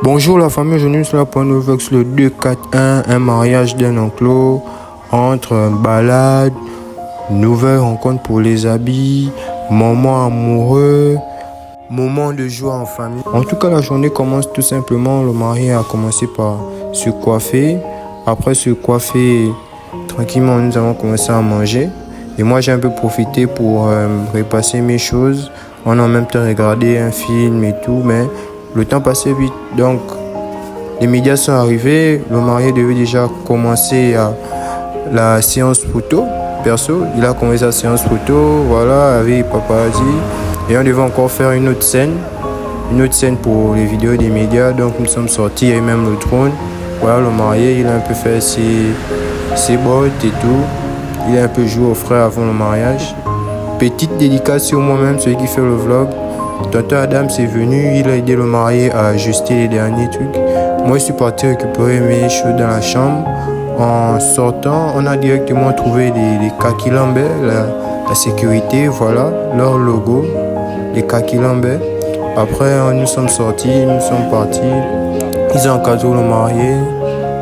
Bonjour la famille, aujourd'hui sur la point de Vex le 2-4-1, un mariage d'un enclos entre balade, nouvelle rencontre pour les habits, moment amoureux, moment de joie en famille. En tout cas, la journée commence tout simplement, le marié a commencé par se coiffer. Après se coiffer, tranquillement, nous avons commencé à manger. Et moi, j'ai un peu profité pour repasser mes choses. On a en même temps regardé un film et tout, mais le temps passait vite. Donc, les médias sont arrivés. Le marié devait déjà commencer la séance photo. Perso, il a commencé la séance photo, voilà, avec paparazzi. Et on devait encore faire une autre scène pour les vidéos des médias. Donc, nous sommes sortis, et même le drone. Voilà, le marié, il a un peu fait ses bottes et tout. Il a un peu joué au frère avant le mariage. Petite dédicace sur moi-même, celui qui fait le vlog. Tonton Adam c'est venu, il a aidé le marié à ajuster les derniers trucs. Moi, je suis parti récupérer mes choses dans la chambre. En sortant, on a directement trouvé les Kaki Lambert, la sécurité, voilà, leur logo, les Kaki Lambert. Après, nous sommes sortis, nous sommes partis. Ils ont encadré le marié.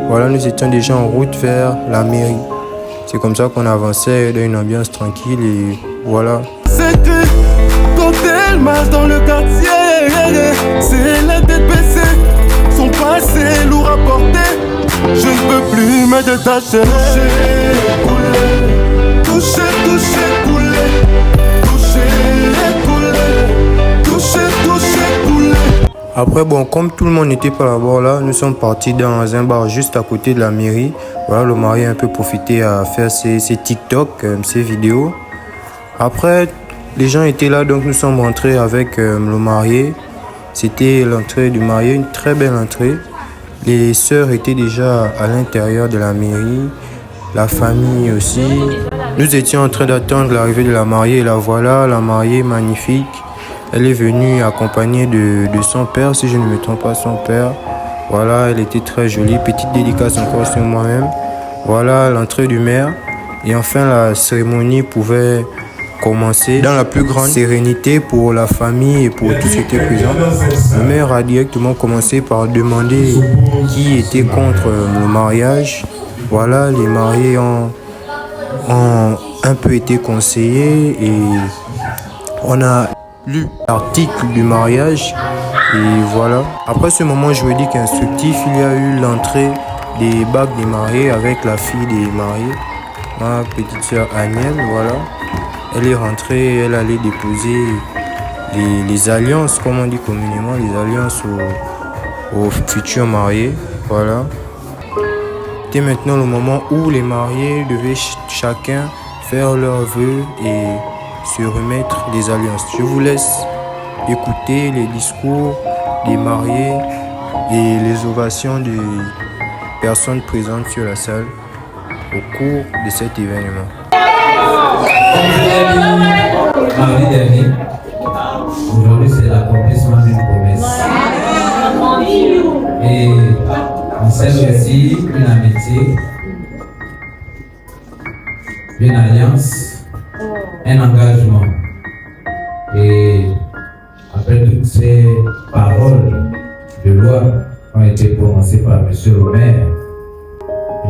Voilà, nous étions déjà en route vers la mairie. C'est comme ça qu'on avançait dans une ambiance tranquille et voilà. C'est que quand elle marche dans le quartier, c'est la tête baissée, son passé lourd à porter. Je ne peux plus me détacher. Toucher, toucher, couler. Toucher, couler. Après, bon, comme tout le monde n'était pas là-bas, là, nous sommes partis dans un bar juste à côté de la mairie. Voilà, le marié a un peu profité à faire ses TikTok, ses vidéos. Après, les gens étaient là, donc nous sommes rentrés avec le marié. C'était l'entrée du marié, une très belle entrée. Les sœurs étaient déjà à l'intérieur de la mairie, la famille aussi. Nous étions en train d'attendre l'arrivée de la mariée et la voilà, la mariée magnifique. Elle est venue accompagnée de son père, si je ne me trompe pas, son père. Voilà, elle était très jolie. Petite dédicace encore sur moi-même. Voilà l'entrée du maire. Et enfin, la cérémonie pouvait commencer dans la plus grande sérénité pour la famille et pour tous ceux qui étaient présents. Le maire a directement commencé par demander qui était contre le mariage. Voilà, les mariés ont un peu été conseillés et on a lu l'article du mariage et voilà. Après ce moment juridique instructif, il y a eu l'entrée des bagues des mariés avec la fille des mariés, ma petite sœur Agnelle, voilà. Elle est rentrée, elle allait déposer les alliances, comme on dit communément, les alliances aux futurs mariés, voilà. C'était maintenant le moment où les mariés devaient chacun faire leurs vœux et se remettre les alliances. Je vous laisse écouter les discours des mariés et les ovations des personnes présentes sur la salle au cours de cet événement. Mardi dernier, aujourd'hui c'est l'accomplissement d'une promesse. Et on sait aussi une amitié, une alliance, un engagement. Et après toutes ces paroles de loi ont été prononcées par M. le maire,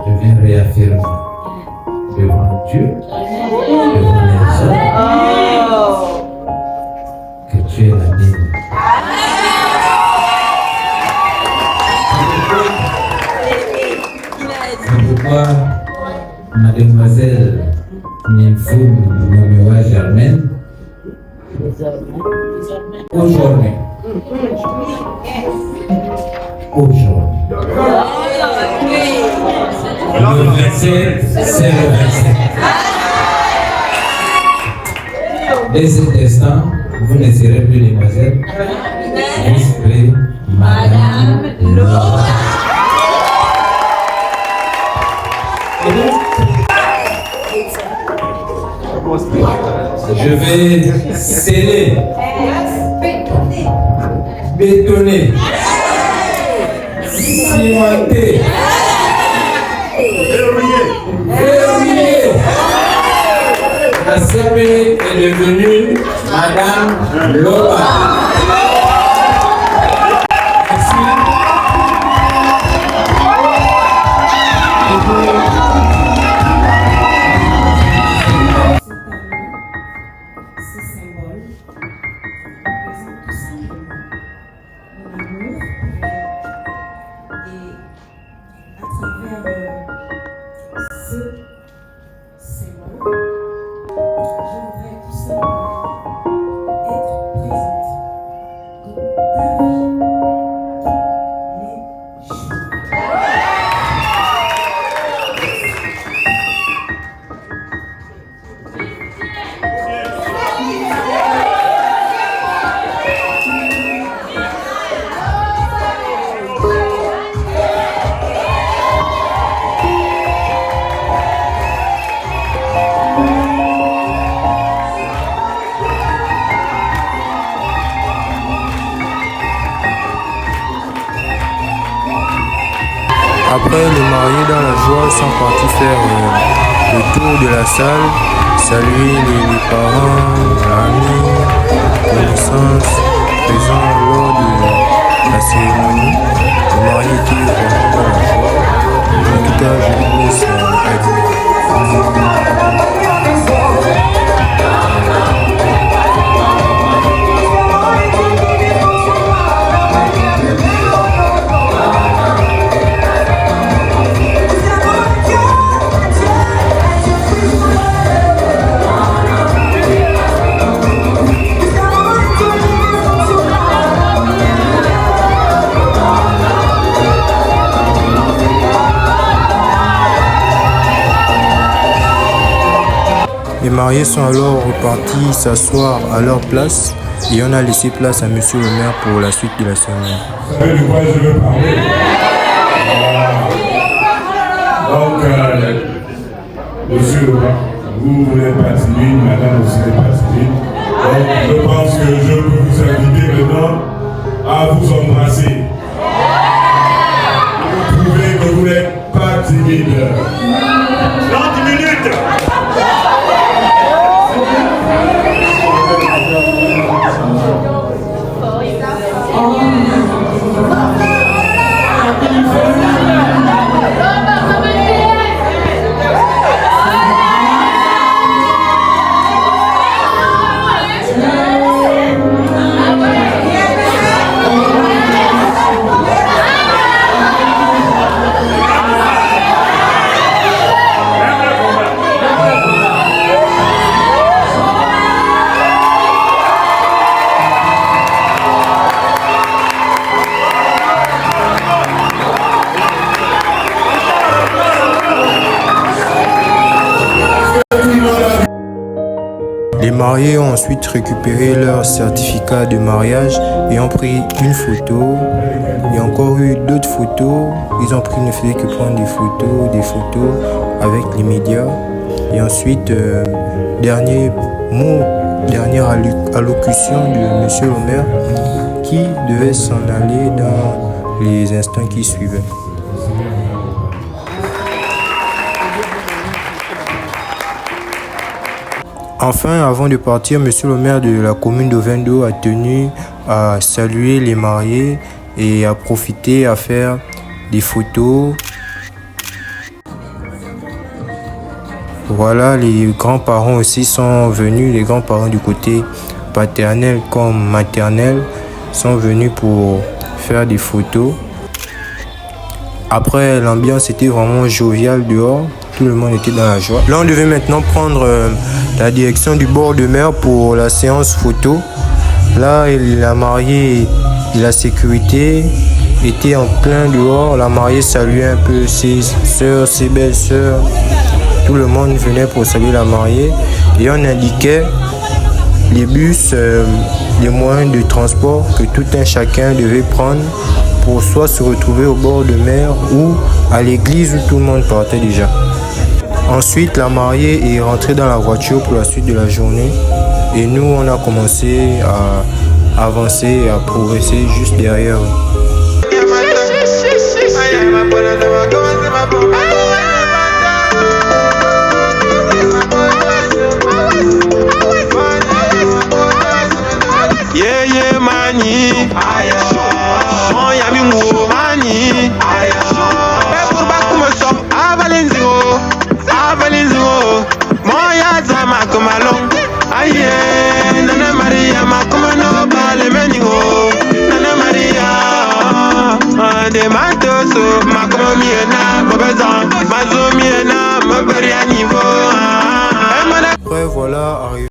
je viens réaffirmer devant Dieu, devant les hommes, que tu es la mienne. C'est pourquoi mademoiselle Nympho Momewa Germaine, aujourd'hui, le 27, c'est le 27. Dès cet instant, vous ne serez plus demoiselle, vous serez Madame Laura. Je vais sceller, bétonner, cimenter, verrouiller. La CP est devenue Madame Laura. Merci. Après, les mariés dans la joie sont partis faire le tour de la salle, saluer les parents, amis, connaissances présents lors de la cérémonie. Les mariés étaient vraiment dans la joie. En tout cas, je vous laisse admirer. Les mariés sont alors repartis s'asseoir à leur place et on a laissé place à monsieur le maire pour la suite de la cérémonie. Vous savez de quoi je veux parler? Donc, monsieur le maire, vous n'êtes pas timide, madame aussi n'est pas timide. Donc, je pense que je peux vous inviter maintenant à vous embrasser. Vous prouvez que vous n'êtes pas timide. 30 minutes. Les mariés ont ensuite récupéré leur certificat de mariage et ont pris une photo. Il y a encore eu d'autres photos. Ils ont pris, ne faisaient que prendre des photos avec les médias. Et ensuite, dernier mot, dernière allocution de monsieur le maire qui devait s'en aller dans les instants qui suivaient. Enfin, avant de partir, monsieur le maire de la commune d'Ovendo a tenu à saluer les mariés et à profiter à faire des photos. Voilà, les grands-parents aussi sont venus, les grands-parents du côté paternel comme maternel sont venus pour faire des photos. Après, l'ambiance était vraiment joviale dehors. Tout le monde était dans la joie. Là, on devait maintenant prendre la direction du bord de mer pour la séance photo. Là, la mariée et la sécurité étaient en plein dehors. La mariée saluait un peu ses sœurs, ses belles-sœurs. Tout le monde venait pour saluer la mariée. Et on indiquait les bus, les moyens de transport que tout un chacun devait prendre pour soit se retrouver au bord de mer ou à l'église où tout le monde partait déjà. Ensuite, la mariée est rentrée dans la voiture pour la suite de la journée et nous, on a commencé à avancer et à progresser juste derrière. Nana Maria makomano bale menio Nana Maria de matoso makomo miena